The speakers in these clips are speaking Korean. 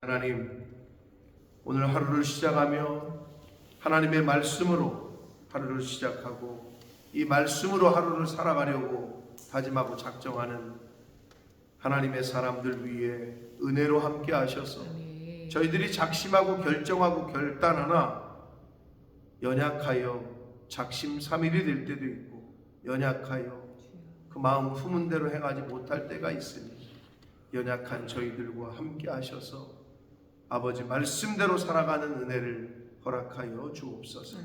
하나님, 오늘 하루를 시작하며 하나님의 말씀으로 하루를 시작하고 이 말씀으로 하루를 살아가려고 다짐하고 작정하는 하나님의 사람들 위에 은혜로 함께 하셔서 저희들이 작심하고 결정하고 결단하나 연약하여 작심삼일이 될 때도 있고 연약하여 그 마음 품은 대로 행하지 못할 때가 있으니 연약한 저희들과 함께 하셔서 아버지 말씀대로 살아가는 은혜를 허락하여 주옵소서.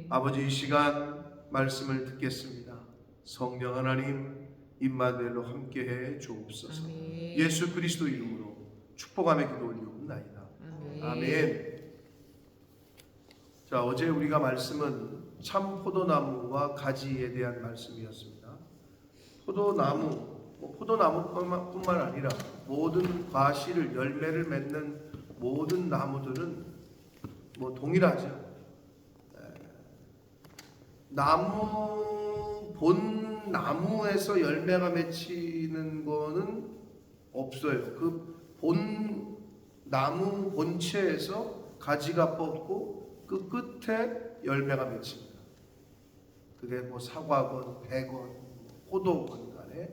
아버지, 이 시간 말씀을 듣겠습니다. 성령 하나님 임마누엘로 함께해 주옵소서. 예수 그리스도 이름으로 축복하며 기도 올리옵나이다. 아멘. 자, 어제 우리가 말씀은 참 포도나무와 가지에 대한 말씀이었습니다. 포도나무뿐만 아니라 모든 과실을 열매를 맺는 모든 나무들은 동일하죠. 본 나무에서 열매가 맺히는 거는 없어요. 그 나무 본체에서 가지가 뻗고 그 끝에 열매가 맺힙니다. 그게 사과건, 배건, 포도건 간에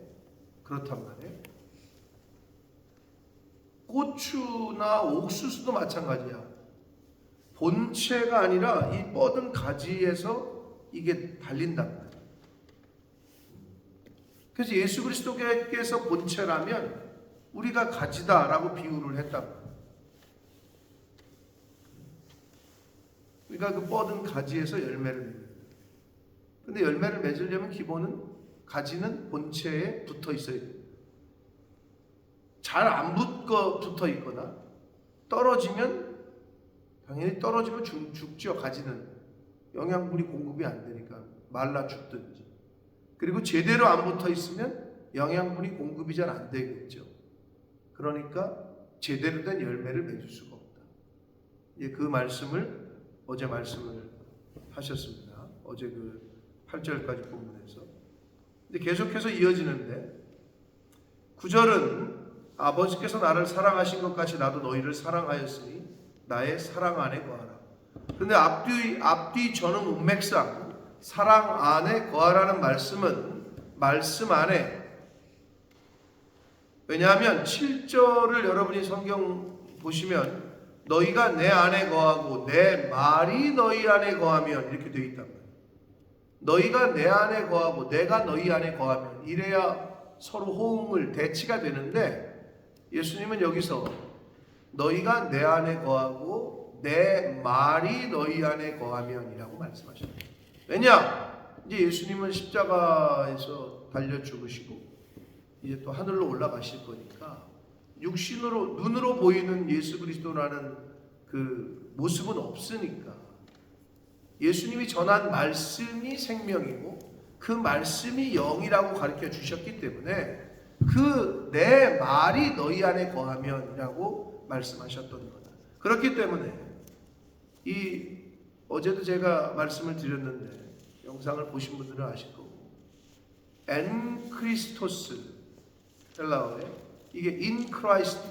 그렇단 말이에요. 고추나 옥수수도 마찬가지야. 본체가 아니라 이 뻗은 가지에서 이게 달린단 말이에요. 그래서 예수 그리스도께서 본체라면 우리가 가지다라고 비유를 했단 말이에요. 그러니까 그 뻗은 가지에서 열매를 맺는. 근데 열매를 맺으려면 기본은 가지는 본체에 붙어 있어야 돼요. 잘 안 붙어 있거나 떨어지면 당연히 죽죠. 가지는 영양분이 공급이 안 되니까 말라 죽든지. 그리고 제대로 안 붙어 있으면 영양분이 공급이 잘 안 되겠죠. 그러니까 제대로 된 열매를 맺을 수가 없다. 그 말씀을 어제 말씀을 하셨습니다. 어제 그 8절까지 본문에서. 근데 계속해서 이어지는데 9절은 아버지께서 나를 사랑하신 것 같이 나도 너희를 사랑하였으니 나의 사랑 안에 거하라. 그런데 앞뒤 전응 문맥상 사랑 안에 거하라는 말씀은 말씀 안에, 왜냐하면 7절을 여러분이 성경 보시면 너희가 내 안에 거하고 내 말이 너희 안에 거하면 이렇게 되어 있단 말이에요. 너희가 내 안에 거하고 내가 너희 안에 거하면 이래야 서로 호응을 대치가 되는데 예수님은 여기서 너희가 내 안에 거하고 내 말이 너희 안에 거하면이라고 말씀하셨어요. 왜냐? 이제 예수님은 십자가에서 달려 죽으시고 이제 또 하늘로 올라가실 거니까 육신으로 눈으로 보이는 예수 그리스도라는 그 모습은 없으니까 예수님이 전한 말씀이 생명이고 그 말씀이 영이라고 가르쳐 주셨기 때문에 그 내 말이 너희 안에 거하면이라고 말씀하셨던 거다. 그렇기 때문에 어제도 제가 말씀을 드렸는데 영상을 보신 분들은 아실 거고 엔 크리스토스 헬라어에 이게 인 크라이스트,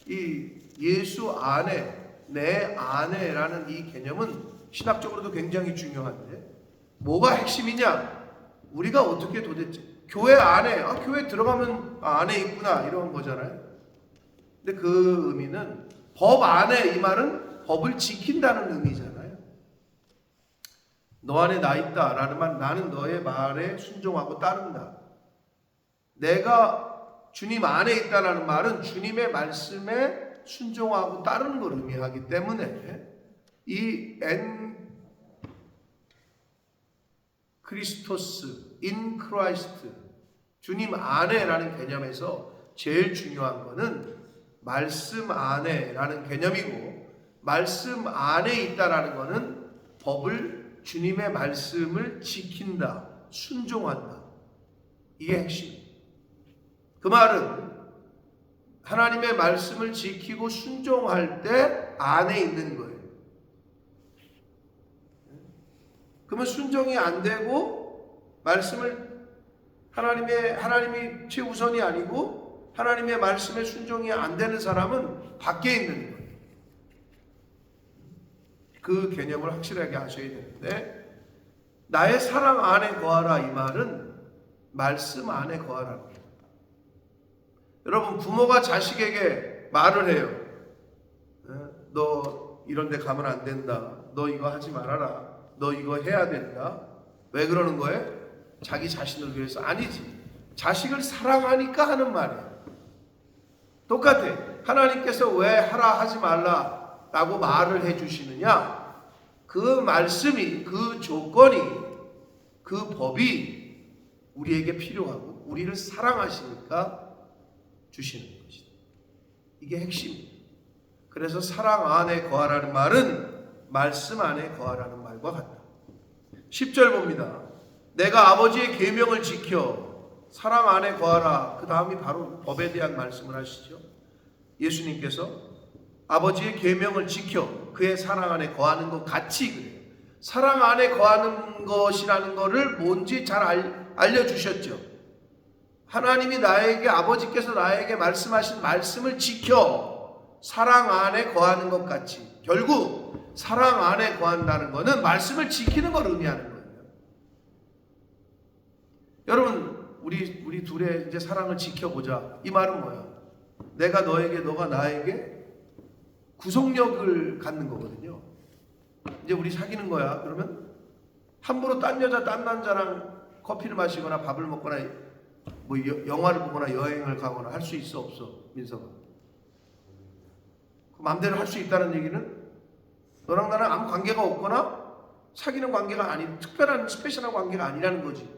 이 예수 안에, 내 안에라는 이 개념은 신학적으로도 굉장히 중요한데 뭐가 핵심이냐? 우리가 어떻게 도대체 교회 안에, 교회 들어가면 안에 있구나 이런 거잖아요. 근데 그 의미는 법 안에, 이 말은 법을 지킨다는 의미잖아요. 너 안에 나 있다 라는 말, 나는 너의 말에 순종하고 따른다. 내가 주님 안에 있다라는 말은 주님의 말씀에 순종하고 따르는 걸 의미하기 때문에 이 엔 크리스토스, 인 크라이스트, 주님 안에라는 개념에서 제일 중요한 거는 말씀 안에라는 개념이고, 말씀 안에 있다라는 거는 법을, 주님의 말씀을 지킨다, 순종한다. 이게 핵심. 그 말은 하나님의 말씀을 지키고 순종할 때 안에 있는 거예요. 그러면 순종이 안 되고 말씀을 하나님이 최우선이 아니고 하나님의 말씀에 순종이 안 되는 사람은 밖에 있는 거예요. 그 개념을 확실하게 하셔야 되는데, 나의 사랑 안에 거하라 이 말은 말씀 안에 거하라는 거예요. 여러분, 부모가 자식에게 말을 해요. 너 이런 데 가면 안 된다. 너 이거 하지 말아라. 너 이거 해야 된다. 왜 그러는 거예요? 자기 자신을 위해서? 아니지. 자식을 사랑하니까 하는 말이에요. 똑같아. 하나님께서 왜 하라 하지 말라 라고 말을 해주시느냐? 그 말씀이, 그 조건이, 그 법이 우리에게 필요하고 우리를 사랑하시니까 주시는 것이다. 이게 핵심이에요. 그래서 사랑 안에 거하라는 말은 말씀 안에 거하라는 말과 같다. 10절 봅니다. 내가 아버지의 계명을 지켜 사랑 안에 거하라. 그 다음이 바로 법에 대한 말씀을 하시죠. 예수님께서 아버지의 계명을 지켜 그의 사랑 안에 거하는 것 같이 그래요. 사랑 안에 거하는 것이라는 것을 뭔지 잘 알려주셨죠. 하나님이 나에게, 아버지께서 나에게 말씀하신 말씀을 지켜 사랑 안에 거하는 것 같이, 결국 사랑 안에 거한다는 것은 말씀을 지키는 걸 의미하는 거예요. 여러분, 우리 둘의 이제 사랑을 지켜보자. 이 말은 뭐야? 내가 너에게, 너가 나에게 구속력을 갖는 거거든요. 이제 우리 사귀는 거야. 그러면 함부로 딴 여자, 딴 남자랑 커피를 마시거나 밥을 먹거나 뭐 영화를 보거나 여행을 가거나 할 수 있어, 없어? 민서가. 그 마음대로 할 수 있다는 얘기는 너랑 나랑 아무 관계가 없거나 사귀는 관계가 아닌, 특별한 스페셜한 관계가 아니라는 거지.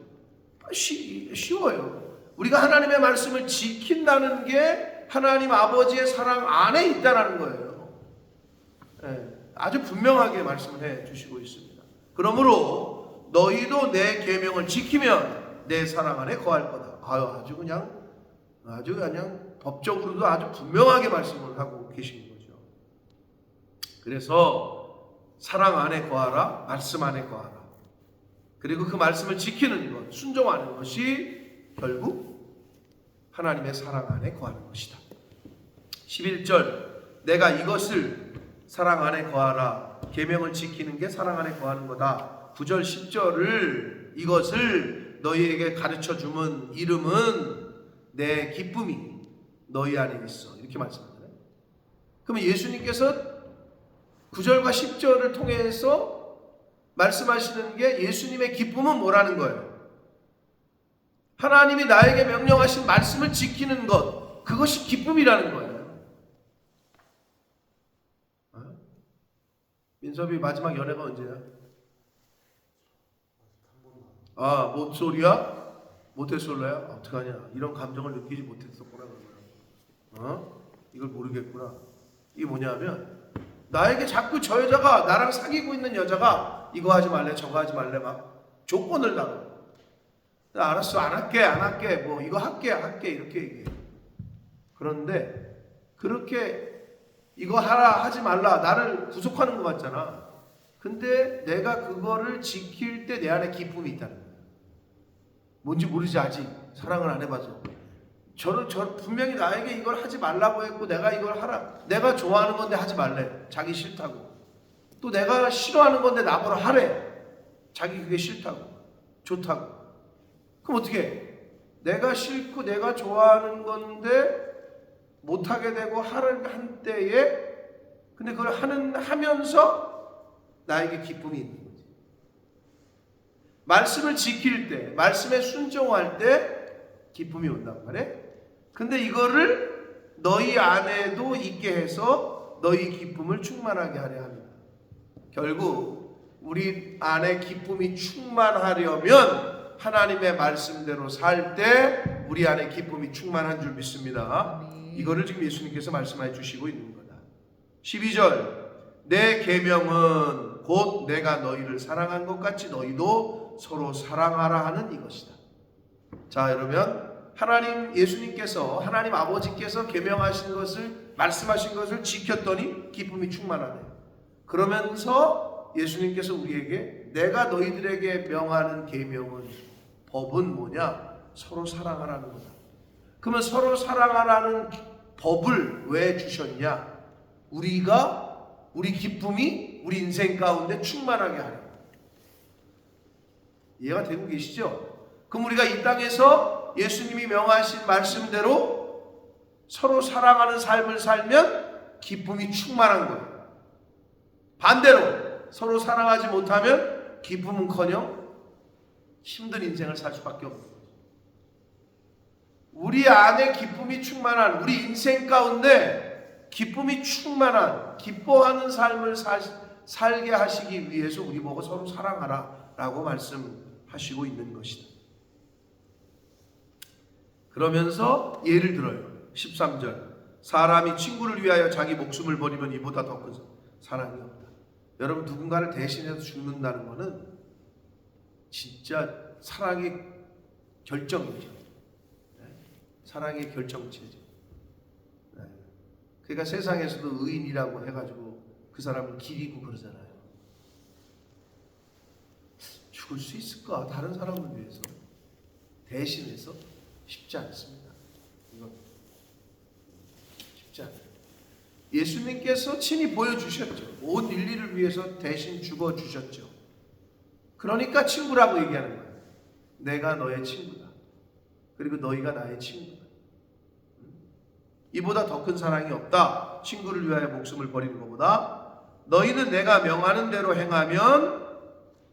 쉬워요. 우리가 하나님의 말씀을 지킨다는 게 하나님 아버지의 사랑 안에 있다는 거예요. 네, 아주 분명하게 말씀을 해 주시고 있습니다. 그러므로 너희도 내 계명을 지키면 내 사랑 안에 거할 거다. 아주 그냥 법적으로도 아주 분명하게 말씀을 하고 계신 거죠. 그래서 사랑 안에 거하라, 말씀 안에 거하라. 그리고 그 말씀을 지키는 것, 순종하는 것이 결국 하나님의 사랑 안에 거하는 것이다. 11절, 내가 이것을 사랑 안에 거하라, 계명을 지키는 게 사랑 안에 거하는 거다. 9절 10절을 이것을 너희에게 가르쳐 주면 이름은 내 기쁨이 너희 안에 있어, 이렇게 말씀하잖아요. 그러면 예수님께서 9절과 10절을 통해서 말씀하시는 게 예수님의 기쁨은 뭐라는 거예요? 하나님이 나에게 명령하신 말씀을 지키는 것, 그것이 기쁨이라는 거예요. 민섭이 마지막 연애가 언제야? 모쏠이야? 모태솔로야? 어떡하냐? 이런 감정을 느끼지 못했었구나. 이걸 모르겠구나. 이게 뭐냐면 나에게 자꾸 저 여자가, 나랑 사귀고 있는 여자가 이거 하지 말래, 저거 하지 말래 막 조건을 달아. 알았어, 안 할게, 뭐 이거 할게 이렇게 얘기해. 그런데 그렇게 이거 하라 하지 말라 나를 구속하는 것 같잖아. 근데 내가 그거를 지킬 때 내 안에 기쁨이 있다는 거야. 뭔지 모르지, 아직 사랑을 안 해봐서. 저는 분명히 나에게 이걸 하지 말라고 했고 내가 이걸 하라, 내가 좋아하는 건데 하지 말래, 자기 싫다고. 또 내가 싫어하는 건데 나보러 하래, 자기 그게 싫다고, 좋다고. 그럼 어떻게 해? 내가 싫고 내가 좋아하는 건데 못하게 되고 한 때에, 근데 그걸 하면서 나에게 기쁨이 있는 거지. 말씀을 지킬 때, 말씀에 순종할 때 기쁨이 온단 말이에요. 근데 이거를 너희 안에도 있게 해서 너희 기쁨을 충만하게 하려 합니다. 결국 우리 안에 기쁨이 충만하려면 하나님의 말씀대로 살 때 우리 안에 기쁨이 충만한 줄 믿습니다. 이거를 지금 예수님께서 말씀해 주시고 있는 거다. 12절, 내 계명은 곧 내가 너희를 사랑한 것 같이 너희도 서로 사랑하라 하는 이것이다. 자, 여러분, 예수님께서, 하나님 아버지께서 계명하신 것을, 말씀하신 것을 지켰더니 기쁨이 충만하네. 그러면서 예수님께서 우리에게 내가 너희들에게 명하는 계명은, 법은 뭐냐? 서로 사랑하라는 거다. 그러면 서로 사랑하라는 법을 왜 주셨냐? 우리 기쁨이 우리 인생 가운데 충만하게 하려. 이해가 되고 계시죠? 그럼 우리가 이 땅에서 예수님이 명하신 말씀대로 서로 사랑하는 삶을 살면 기쁨이 충만한 거예요. 반대로 서로 사랑하지 못하면 기쁨은커녕 힘든 인생을 살 수밖에 없는 거예요. 우리 안에 기쁨이 충만한, 우리 인생 가운데 기쁨이 충만한, 기뻐하는 삶을 살게 하시기 위해서 우리 보고 서로 사랑하라 라고 말씀하시고 있는 것이다. 그러면서 예를 들어요. 13절, 사람이 친구를 위하여 자기 목숨을 버리면 이보다 더 큰 사랑이 없다. 여러분, 누군가를 대신해서 죽는다는 것은 진짜 사랑의 결정이죠. 사랑의 결정체죠. 그러니까 세상에서도 의인이라고 해가지고 그 사람을 기리고 그러잖아요. 죽을 수 있을까? 다른 사람을 위해서 대신해서 쉽지 않습니다. 이건 쉽지 않아요. 예수님께서 친히 보여주셨죠. 온 인류를 위해서 대신 죽어주셨죠. 그러니까 친구라고 얘기하는 거예요. 내가 너의 친구다. 그리고 너희가 나의 친구다. 이보다 더 큰 사랑이 없다. 친구를 위하여 목숨을 버리는 것보다. 너희는 내가 명하는 대로 행하면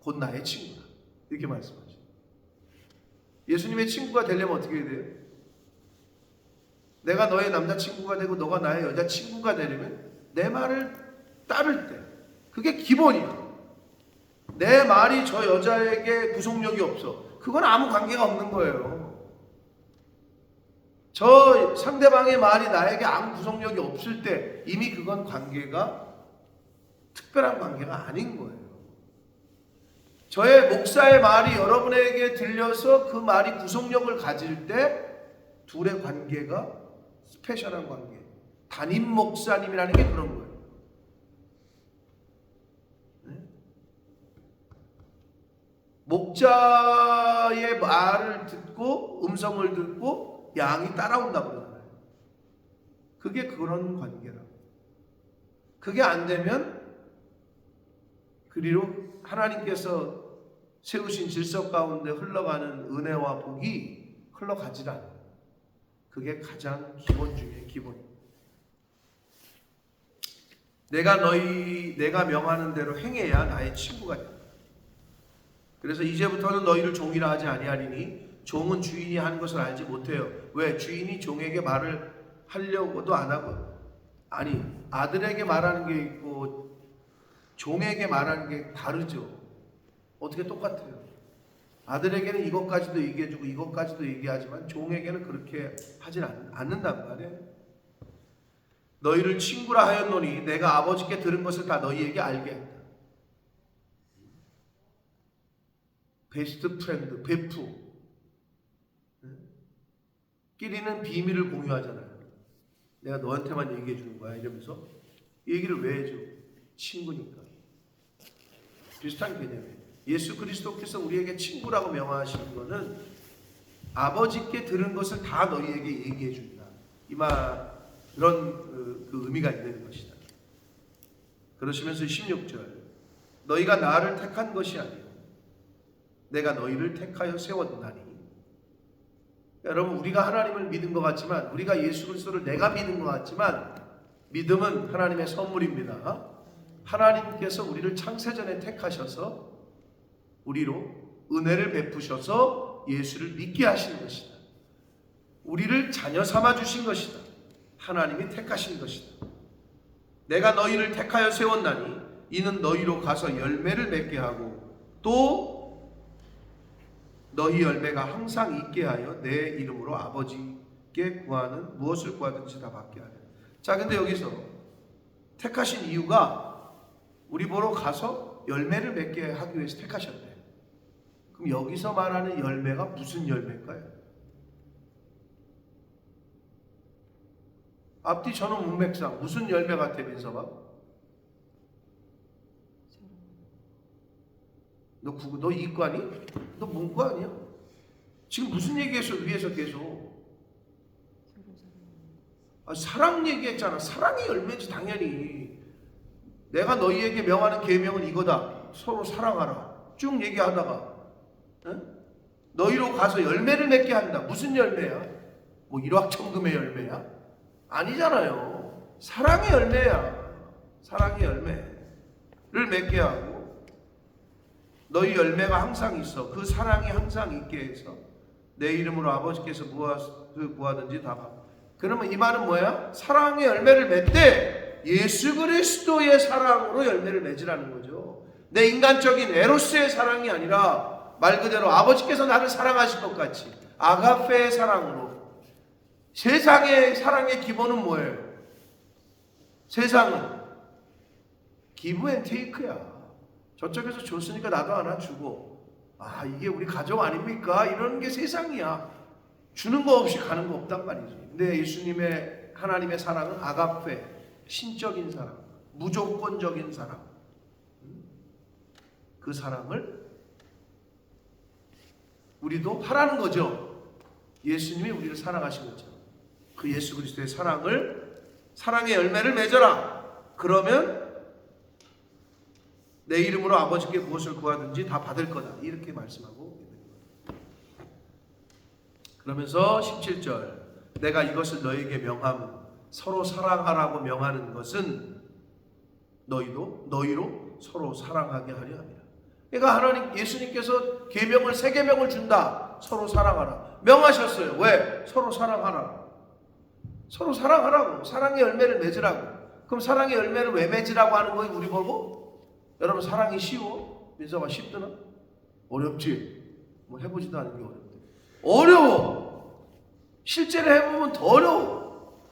곧 나의 친구다. 이렇게 말씀하죠. 예수님의 친구가 되려면 어떻게 해야 돼요? 내가 너의 남자친구가 되고 너가 나의 여자친구가 되려면 내 말을 따를 때, 그게 기본이에요. 내 말이 저 여자에게 구속력이 없어. 그건 아무 관계가 없는 거예요. 저 상대방의 말이 나에게 아무 구속력이 없을 때 이미 그건 관계가 특별한 관계가 아닌 거예요. 저의 목사의 말이 여러분에게 들려서 그 말이 구속력을 가질 때 둘의 관계가 스페셜한 관계. 담임 목사님이라는 게 그런 거예요. 목자의 말을 듣고 음성을 듣고 양이 따라온다고 그러잖아요. 그게 그런 관계라고. 그게 안 되면 그리로 하나님께서 세우신 질서 가운데 흘러가는 은혜와 복이 흘러가질 않아요. 그게 가장 기본 중에 기본입니다. 내가 명하는 대로 행해야 나의 친구가 된다. 그래서 이제부터는 너희를 종이라 하지 아니하리니 종은 주인이 하는 것을 알지 못해요. 왜? 주인이 종에게 말을 하려고도 안 하고, 아니, 아들에게 말하는 게 있고 종에게 말하는 게 다르죠. 어떻게 똑같아요? 아들에게는 이것까지도 얘기해주고 이것까지도 얘기하지만 종에게는 그렇게 하진 않는단 말이에요. 너희를 친구라 하였노니 내가 아버지께 들은 것을 다 너희에게 알게 했다. 베스트 프렌드, 베프 끼리는 비밀을 공유하잖아요. 내가 너한테만 얘기해 주는 거야 이러면서 얘기를 왜 해줘? 친구니까. 비슷한 개념이에요. 예수 그리스도께서 우리에게 친구라고 명하시는 것은 아버지께 들은 것을 다 너희에게 얘기해 준다. 그런 그 의미가 있는 것이다. 그러시면서 16절, 너희가 나를 택한 것이 아니요 내가 너희를 택하여 세웠나니. 여러분, 우리가 하나님을 믿은 것 같지만, 우리가 예수 그리스도를 내가 믿는 것 같지만, 믿음은 하나님의 선물입니다. 하나님께서 우리를 창세전에 택하셔서 우리로 은혜를 베푸셔서 예수를 믿게 하신 것이다. 우리를 자녀 삼아 주신 것이다. 하나님이 택하신 것이다. 내가 너희를 택하여 세웠나니 이는 너희로 가서 열매를 맺게 하고 또 너희 열매가 항상 있게 하여 내 이름으로 아버지께 구하는 무엇을 구하든지 다 받게 하려. 자, 근데 여기서 택하신 이유가 우리 보러 가서 열매를 맺게 하기 위해서 택하셨대. 그럼 여기서 말하는 열매가 무슨 열매일까요? 앞뒤 저는 문맥상 무슨 열매 같아, 민서봐? 너 이과니? 너 문과 아니야? 지금 무슨 얘기해서 위에서 계속 사랑 얘기했잖아. 사랑이 열매지 당연히. 내가 너희에게 명하는 계명은 이거다. 서로 사랑하라. 쭉 얘기하다가 너희로 가서 열매를 맺게 한다. 무슨 열매야? 뭐 일확천금의 열매야? 아니잖아요. 사랑의 열매야. 사랑의 열매를 맺게 하고 너희 열매가 항상 있어. 그 사랑이 항상 있게 해서 내 이름으로 아버지께서 구하든지 다 받아. 그러면 이 말은 뭐야? 사랑의 열매를 맺되 예수 그리스도의 사랑으로 열매를 맺으라는 거죠. 내 인간적인 에로스의 사랑이 아니라 말 그대로 아버지께서 나를 사랑하신 것 같이 아가페의 사랑으로. 세상의 사랑의 기본은 뭐예요? 세상은 기브 앤 테이크야. 저쪽에서 줬으니까 나도 하나 주고, 이게 우리 가족 아닙니까? 이런 게 세상이야. 주는 거 없이 가는 거 없단 말이지. 근데 예수님의 하나님의 사랑은 아가페, 신적인 사랑, 무조건적인 사랑. 그 사랑을 우리도 하라는 거죠. 예수님이 우리를 사랑하신 거죠. 그 예수 그리스도의 사랑의 열매를 맺어라. 그러면 내 이름으로 아버지께 무엇을 구하든지 다 받을 거다. 이렇게 말씀하고 있는 거예요. 그러면서 17절, 내가 이것을 너희에게 명함은 서로 사랑하라고 명하는 것은 너희로 서로 사랑하게 하려 함이라. 그러니까 예수님께서 계명을 3계명을 준다. 서로 사랑하라. 명하셨어요. 왜? 서로 사랑하라. 서로 사랑하라고. 사랑의 열매를 맺으라고. 그럼 사랑의 열매를 왜 맺으라고 하는 거예요? 우리 보고? 여러분, 사랑이 쉬워? 민서가 쉽드나? 어렵지? 뭐 해보지도 않은 게 어렵대. 어려워. 실제로 해보면 더 어려워.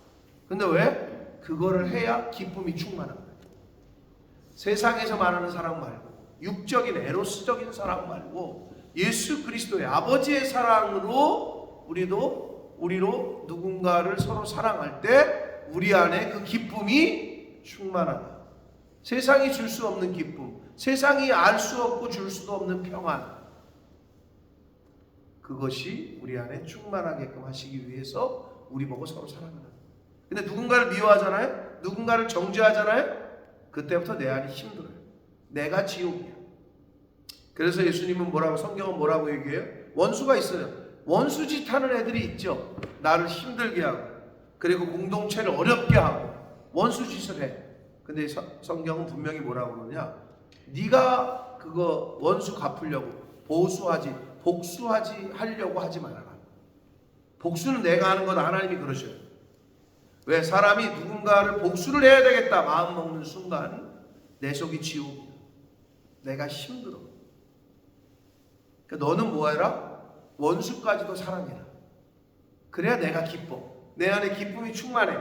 근데 왜? 그거를 해야 기쁨이 충만한 거야. 세상에서 말하는 사랑 말고, 육적인 에로스적인 사랑 말고, 예수 그리스도의 아버지의 사랑으로 우리로 누군가를 서로 사랑할 때 우리 안에 그 기쁨이 충만하다. 세상이 줄 수 없는 기쁨, 세상이 알 수 없고 줄 수도 없는 평안, 그것이 우리 안에 충만하게끔 하시기 위해서 우리 보고 서로 사랑하라. 근데 누군가를 미워하잖아요? 누군가를 정죄하잖아요? 그때부터 내 안이 힘들어요. 내가 지옥이야. 그래서 예수님은 성경은 뭐라고 얘기해요? 원수가 있어요. 원수짓 하는 애들이 있죠. 나를 힘들게 하고, 그리고 공동체를 어렵게 하고 원수짓을 해. 근데 성경은 분명히 뭐라고 그러냐? 네가 그거 원수 갚으려고 복수하지 하려고 하지 말아라. 복수는 내가 하는 거다. 하나님이 그러셔요. 왜? 사람이 누군가를 복수를 해야 되겠다 마음 먹는 순간 내 속이 지옥이야. 내가 힘들어. 그러니까 너는 뭐 해라? 원수까지도 사랑해라. 그래야 내가 기뻐. 내 안에 기쁨이 충만해.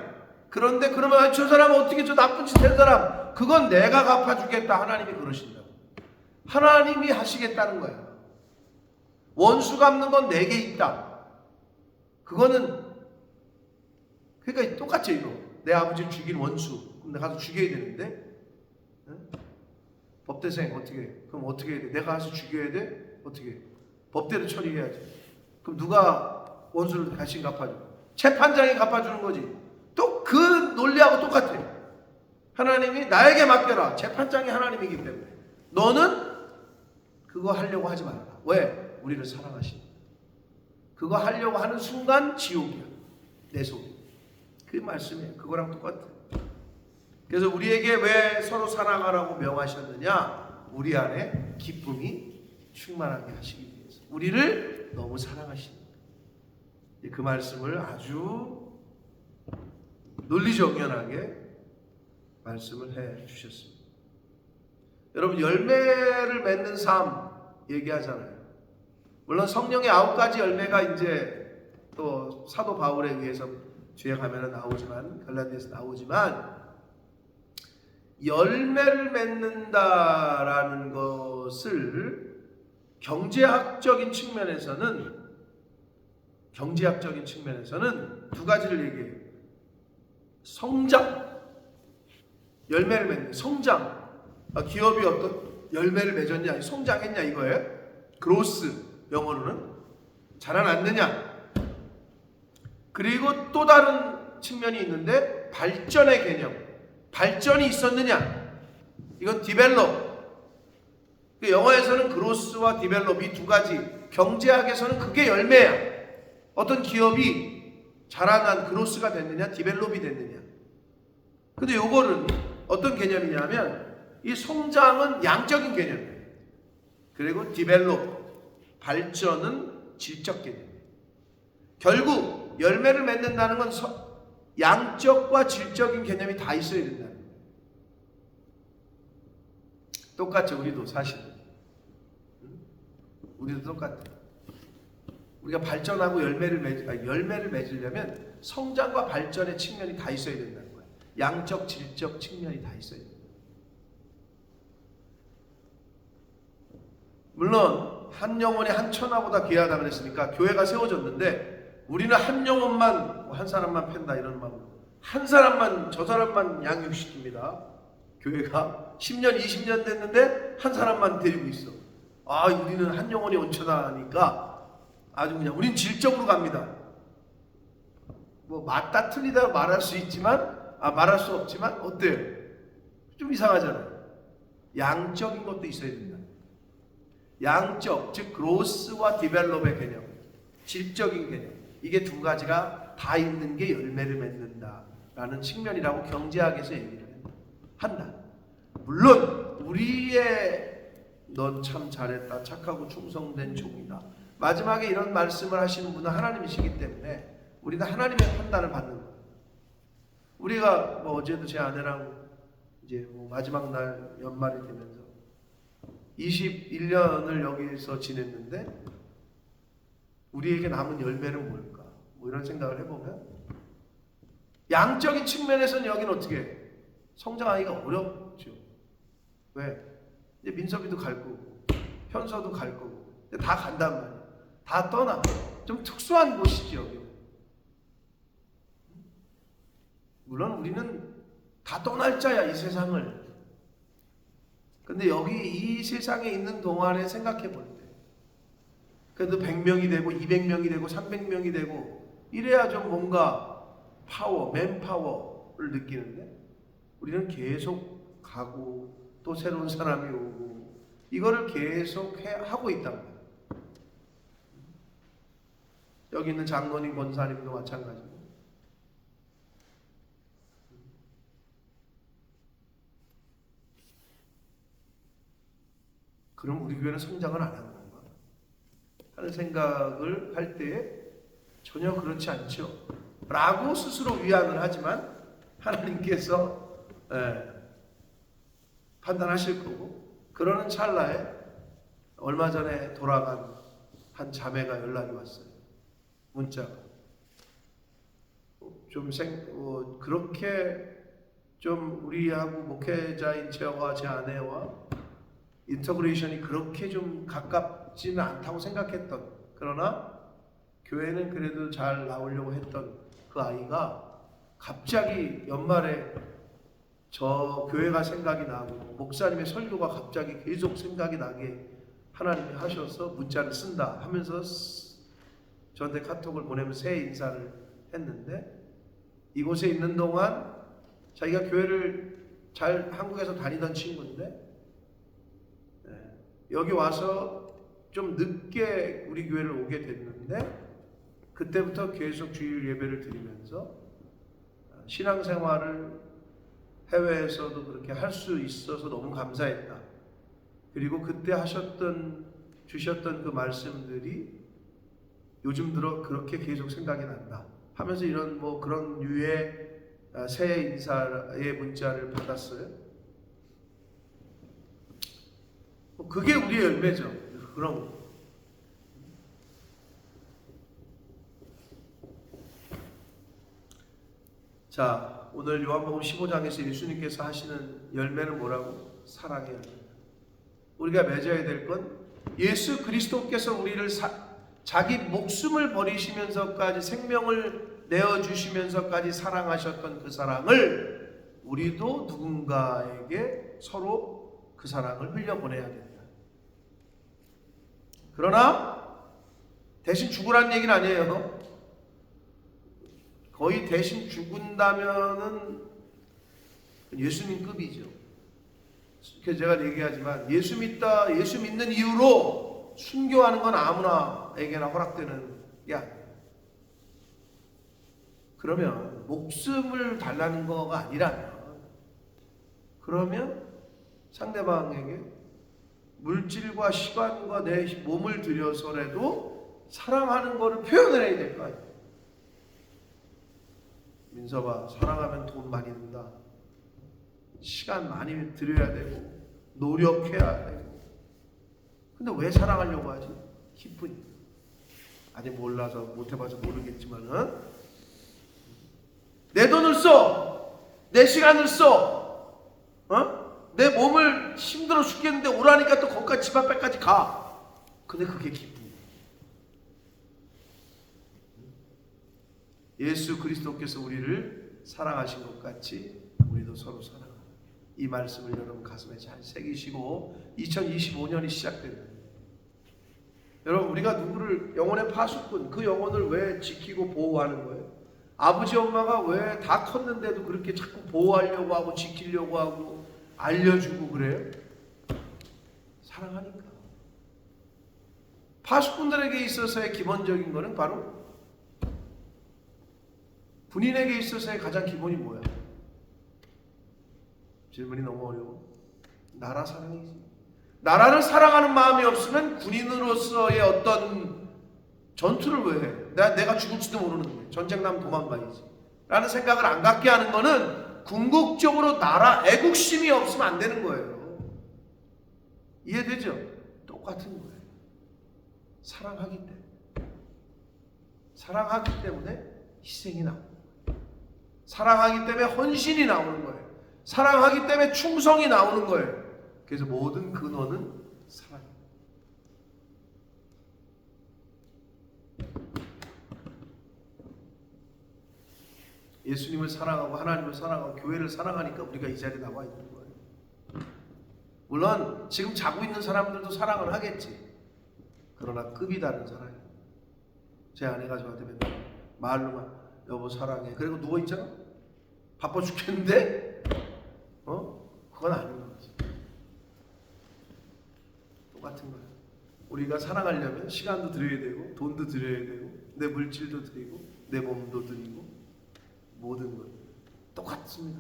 그런데 그러면 저 사람은 어떻게 저 나쁜 짓 한 사람, 그건 내가 갚아주겠다. 하나님이 그러신다고. 하나님이 하시겠다는 거야. 원수 갚는 건 내게 있다. 그거는 그러니까 똑같죠. 이거 내 아버지를 죽인 원수, 그럼 내가 가서 죽여야 되는데, 법대생 그럼 어떻게 해야 돼? 내가 가서 죽여야 돼? 어떻게 해? 법대로 처리해야지. 그럼 누가 원수를 대신 갚아줘? 재판장이 갚아주는 거지. 또 그 논리하고 똑같아. 하나님이 나에게 맡겨라. 재판장이 하나님이기 때문에 너는 그거 하려고 하지 말아라. 왜? 우리를 사랑하시니. 그거 하려고 하는 순간 지옥이야. 내 속이. 그 말씀이에요. 그거랑 똑같아. 그래서 우리에게 왜 서로 사랑하라고 명하셨느냐? 우리 안에 기쁨이 충만하게 하시기 위해서. 우리를 너무 사랑하시니까. 그 말씀을 아주 논리정연하게 말씀을 해 주셨습니다. 여러분, 열매를 맺는 삶 얘기하잖아요. 물론 성령의 9가지 열매가 이제 또 사도 바울에 의해서 뒤에 가면은 나오지만, 갈라디아에서 나오지만, 열매를 맺는다라는 것을 경제학적인 측면에서는 두 가지를 얘기해요. 성장, 열매를 맺는 성장. 기업이 어떤 열매를 맺었냐, 성장했냐 이거예요. 그로스, 영어로는 자라났느냐. 그리고 또 다른 측면이 있는데 발전의 개념, 발전이 있었느냐? 이건 디벨롭. 영어에서는 그로스와 디벨롭 이 두 가지, 경제학에서는 그게 열매야. 어떤 기업이 자라난 그로스가 됐느냐, 디벨롭이 됐느냐. 근데 요거는 어떤 개념이냐면 이 성장은 양적인 개념이에요. 그리고 디벨롭, 발전은 질적 개념이에요. 결국 열매를 맺는다는 건 양적과 질적인 개념이 다 있어야 된다는 거예요. 똑같죠. 우리도 사실. 우리도 똑같아요. 우리가 발전하고 열매를 맺으려면 성장과 발전의 측면이 다 있어야 된다는 거예요. 양적, 질적 측면이 다 있어야 된다. 물론 한 영혼이 한 천하보다 귀하다 그랬으니까 교회가 세워졌는데 우리는 한 영혼만, 한 사람만 팬다 이런 마음으로 한 사람만, 저 사람만 양육시킵니다. 교회가 10년, 20년 됐는데 한 사람만 데리고 있어. 아, 우리는 한 영혼이 온천하니까 아주 그냥 우린 질적으로 갑니다. 뭐 맞다 틀리다 말할 수 있지만 말할 수 없지만 어때요? 좀 이상하잖아요. 양적인 것도 있어야 된다. 양적, 즉 그로스와 디벨롭의 개념, 질적인 개념, 이게 두 가지가 다 있는 게 열매를 맺는다라는 측면이라고 경제학에서 얘기를 한다. 물론 우리의 넌 참 잘했다, 착하고 충성된 종이다, 마지막에 이런 말씀을 하시는 분은 하나님이시기 때문에 우리는 하나님의 판단을 받는 거예요. 우리가 뭐 어제도 제 아내랑 이제 뭐 마지막 날 연말이 되면서 21년을 여기서 지냈는데 우리에게 남은 열매는 뭘까? 뭐 이런 생각을 해보면 양적인 측면에서는 여기는 어떻게 성장하기가 어렵죠. 왜? 이제 민섭이도 갈 거고 현서도 갈 거고 다 간단 말이야. 다 떠나. 좀 특수한 곳이지 여기는. 물론 우리는 다 떠날 자야 이 세상을. 근데 여기 이 세상에 있는 동안에 생각해 볼 때 그래도 100명이 되고 200명이 되고 300명이 되고 이래야 좀 뭔가 파워, 맨파워를 느끼는데 우리는 계속 가고 또 새로운 사람이 오고 이거를 계속 하고 있단 말이에요. 여기 있는 장로님, 권사님도 마찬가지고. 그럼 우리 교회는 성장을 안 하는 건가? 하는 생각을 할 때에 전혀 그렇지 않죠. 라고 스스로 위안을 하지만 하나님께서 판단하실 거고 그러는 찰나에 얼마 전에 돌아간 한 자매가 연락이 왔어요. 문자가. 그렇게 좀 우리하고 목회자인 저와 제 아내와 인터그레이션이 그렇게 좀 가깝지는 않다고 생각했던, 그러나 교회는 그래도 잘 나오려고 했던 그 아이가 갑자기 연말에 저 교회가 생각이 나고 목사님의 설교가 갑자기 계속 생각이 나게 하나님이 하셔서 문자를 쓴다 하면서 저한테 카톡을 보내면 새해 인사를 했는데, 이곳에 있는 동안 자기가 교회를 잘 한국에서 다니던 친구인데 여기 와서 좀 늦게 우리 교회를 오게 됐는데 그때부터 계속 주일 예배를 드리면서 신앙생활을 해외에서도 그렇게 할 수 있어서 너무 감사했다. 그리고 그때 주셨던 그 말씀들이 요즘 들어 그렇게 계속 생각이 난다 하면서 이런 뭐 그런 류의 새해 인사의 문자를 받았어요. 그게 우리의 열매죠. 그런 거. 자, 오늘 요한복음 15장에서 예수님께서 하시는 열매는 뭐라고? 사랑의 열매. 우리가 맺어야 될 건 예수 그리스도께서 우리를 자기 목숨을 버리시면서까지 생명을 내어주시면서까지 사랑하셨던 그 사랑을 우리도 누군가에게 서로 그 사랑을 흘려보내야 된다. 그러나 대신 죽으라는 얘기는 아니에요. 거의 대신 죽은다면은 예수님급이죠. 그래서 제가 얘기하지만 예수 믿는 이유로 순교하는 건 아무나에게나 허락되는 게 아니에요. 그러면 목숨을 달라는 거가 아니라면, 그러면 상대방에게 물질과 시간과 내 몸을 들여서라도 사랑하는 거를 표현을 해야 될 거 아니에요. 민서봐, 사랑하면 돈 많이 든다. 시간 많이 들여야 되고 노력해야 되고. 근데 왜 사랑하려고 하지? 기쁘니까. 아직 몰라서 못해봐서 모르겠지만은 내 돈을 써, 내 시간을 써, 내 몸을 힘들어 죽겠는데 오라니까 또 거기까지 집 앞에까지 가. 근데 그게 기쁨이야. 예수 그리스도께서 우리를 사랑하신 것 같이 우리도 서로 사랑하라. 이 말씀을 여러분 가슴에 잘 새기시고 2025년이 시작됩니다. 여러분, 우리가 누구를, 영혼의 파수꾼, 그 영혼을 왜 지키고 보호하는 거예요? 아버지 엄마가 왜 다 컸는데도 그렇게 자꾸 보호하려고 하고 지키려고 하고 알려주고 그래요? 사랑하니까. 파수꾼들에게 있어서의 기본적인 거는 바로, 군인에게 있어서의 가장 기본이 뭐야? 질문이 너무 어려워. 나라 사랑이지. 나라를 사랑하는 마음이 없으면 군인으로서의 어떤 전투를 왜 해? 내가 죽을지도 모르는데 전쟁 나면 도망가야지 라는 생각을 안 갖게 하는 거는 궁극적으로 나라 애국심이 없으면 안 되는 거예요. 이해되죠? 똑같은 거예요. 사랑하기 때문에 희생이 나오는 거예요. 사랑하기 때문에 헌신이 나오는 거예요. 사랑하기 때문에 충성이 나오는 거예요. 그래서 모든 근원은 사랑입니다. 예수님을 사랑하고 하나님을 사랑하고 교회를 사랑하니까 우리가 이 자리에 나와 있는 거예요. 물론 지금 자고 있는 사람들도 사랑을 하겠지. 그러나 급이 다른 사랑이에요. 제 아내가 저한테 맨날 말로만 여보 사랑해. 그리고 누워있잖아. 바빠 죽겠는데 그건 아닌 거지. 똑같은 거예요. 우리가 사랑하려면 시간도 드려야 되고 돈도 드려야 되고 내 물질도 드리고 내 몸도 드리고 모든 것 똑같습니다.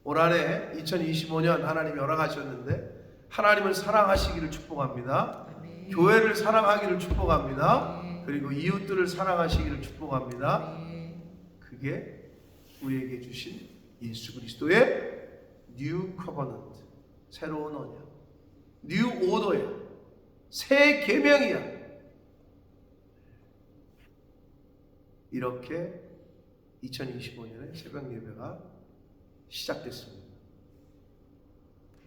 올 한해 2025년 하나님이 허락하셨는데 하나님을 사랑하시기를 축복합니다. 아멘. 교회를 사랑하기를 축복합니다. 아멘. 그리고 이웃들을 사랑하시기를 축복합니다. 아멘. 그게 우리에게 주신 예수 그리스도의 뉴 커버넌트, 새로운 언약, 뉴 오더야, 새 계명이야. 이렇게 2025년에 새벽 예배가 시작됐습니다.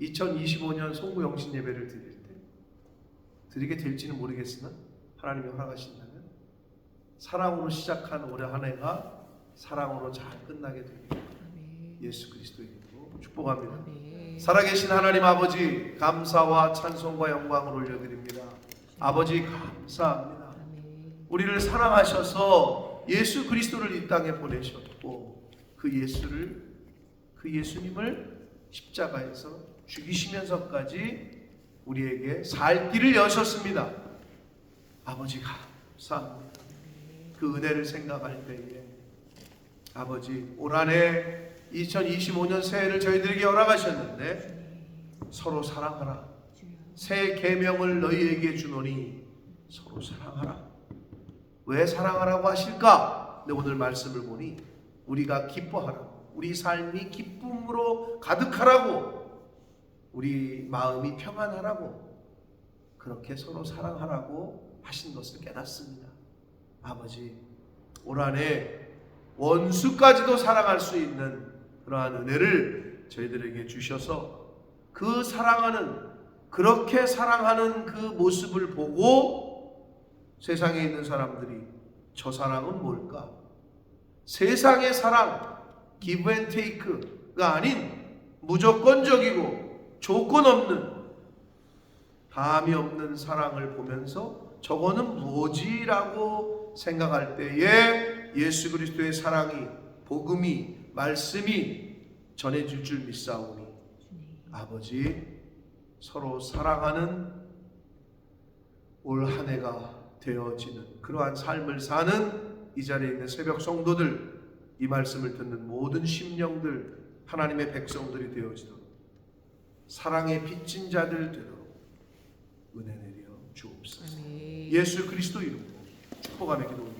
2025년 송구 영신 예배를 드릴 때 드리게 될지는 모르겠으나 하나님이 허락하신다면 사랑으로 시작한 올해 한 해가 사랑으로 잘 끝나게 되기를 예수 그리스도의 이름으로 축복합니다. 아멘. 살아계신 하나님 아버지, 감사와 찬송과 영광을 올려드립니다. 아버지 감사합니다. 아멘. 우리를 사랑하셔서 예수 그리스도를 이 땅에 보내셨고 그 예수님을 십자가에서 죽이시면서까지 우리에게 살 길을 여셨습니다. 아버지 감사합니다. 그 은혜를 생각할 때에 아버지 올 한해 2025년 새해를 저희들에게 허락하셨는데 서로 사랑하라. 새 계명을 너희에게 주노니 서로 사랑하라. 왜 사랑하라고 하실까? 근데 오늘 말씀을 보니 우리가 기뻐하라고, 우리 삶이 기쁨으로 가득하라고, 우리 마음이 평안하라고, 그렇게 서로 사랑하라고 하신 것을 깨닫습니다. 아버지 올 한해 원수까지도 사랑할 수 있는 그러한 은혜를 저희들에게 주셔서 그 그렇게 사랑하는 그 모습을 보고 세상에 있는 사람들이 저 사랑은 뭘까? 세상의 사랑, give and take가 아닌 무조건적이고 조건 없는, 담이 없는 사랑을 보면서 저거는 뭐지라고 생각할 때에 예수 그리스도의 사랑이, 복음이, 말씀이 전해질 줄 믿사오니 아버지, 서로 사랑하는 올 한 해가 되어지는 그러한 삶을 사는 이 자리에 있는 새벽 성도들, 이 말씀을 듣는 모든 심령들, 하나님의 백성들이 되어지도록, 사랑의 빚진 자들 되도록 은혜 내려 주옵소서. 예수 그리스도 이름으로 축복하며 기도합니다.